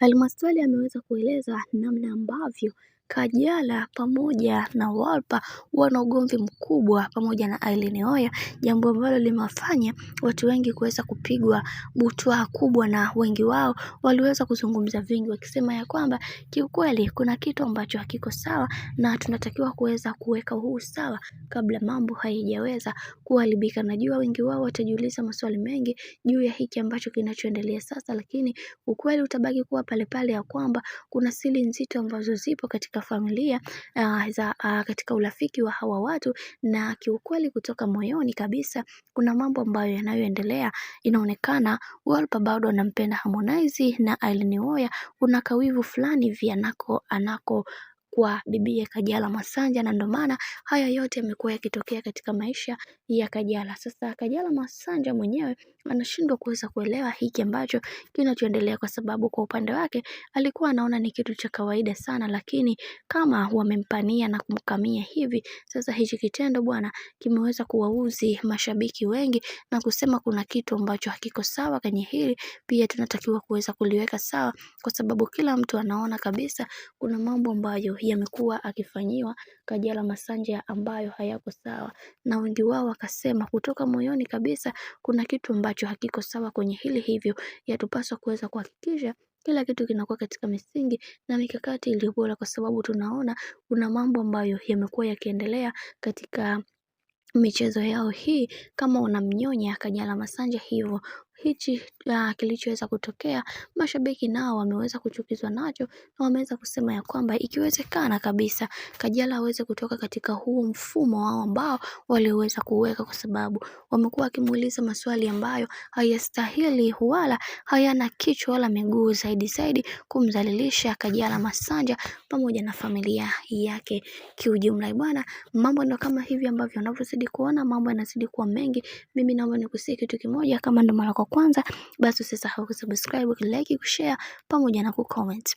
Halmashauri ameweza kueleza namna ambavyo Kajala pamoja na Wolper wana ugomvi mkubwa pamoja na Irene Uwoya, jambo ambalo limewafanya watu wengi kuweza kupigwa butwaa kubwa, na wengi wao waliweza kuzungumza vingi wakisema ya kwamba kiukweli kuna kitu ambacho hakiko sawa na tunatakiwa kuweza kuweka huu sawa kabla mambo hayajaweza kuharibika. Najua wengi wao watajiuliza maswali mengi juu ya hiki ambacho kinachoendelea sasa, lakini ukweli utabaki kuwa pale pale ya kwamba kuna siri nzito ambazo zipo katika familia katika urafiki wa hawa watu, na kiukweli kutoka moyoni kabisa kuna mambo ambayo yanayoendelea. Inaonekana Wolper bado anampenda Harmonize na Irene Uwoya kuna kawivu fulani hivi anako kwa bibie Kajala Masanja, na ndio maana haya yote yamekuwa yakitokea katika maisha ya Kajala. Sasa Kajala Masanja mwenyewe anashindwa kuweza kuelewa hiki ambacho kinachoendelea, kwa sababu kwa upande wake alikuwa anaona ni kitu cha kawaida sana, lakini kama wamempania na kumkamia hivi, sasa hichi kitendo bwana kimeweza kuwauzi mashabiki wengi na kusema kuna kitu ambacho hakiko sawa kwenye hili, pia tunatakiwa kuweza kuliweka sawa, kwa sababu kila mtu anaona kabisa kuna mambo ambayo yamekuwa akifanyiwa Kajala Masanja ambayo hayako sawa, na wengi wao wakasema kutoka moyoni kabisa kuna kitu ambacho hakiko sawa kwenye hili, hivyo yatupaswa kuweza kuhakikisha kila kitu kinakuwa katika misingi na mikakati iliyo bora, kwa sababu tunaona kuna mambo ambayo yamekuwa yakiendelea katika michezo yao hii, kama unamnyonya Kajala Masanja hivyo hichi kilichoweza kutokea, mashabiki nao wameweza kuchukizwa nacho na wameweza kusema ya kwamba ikiwezekana kabisa Kajala aweze kutoka katika huo mfumo wao ambao waliweza kuweka, kwa sababu wamekuwa wakimuuliza maswali ambayo hayastahili wala hayana kichwa wala miguu, zaidi kumdhalilisha Kajala Masanja pamoja na familia yake kiujumla. Bwana, mambo ndo kama hivi ambavyo unavyozidi kuona mambo yanazidi kuwa mengi. Mimi naomba nikusihi kitu kimoja, kama ndo mara kwa kwanza basi usisahau kusubscribe, like, kushare pamoja na kucomment.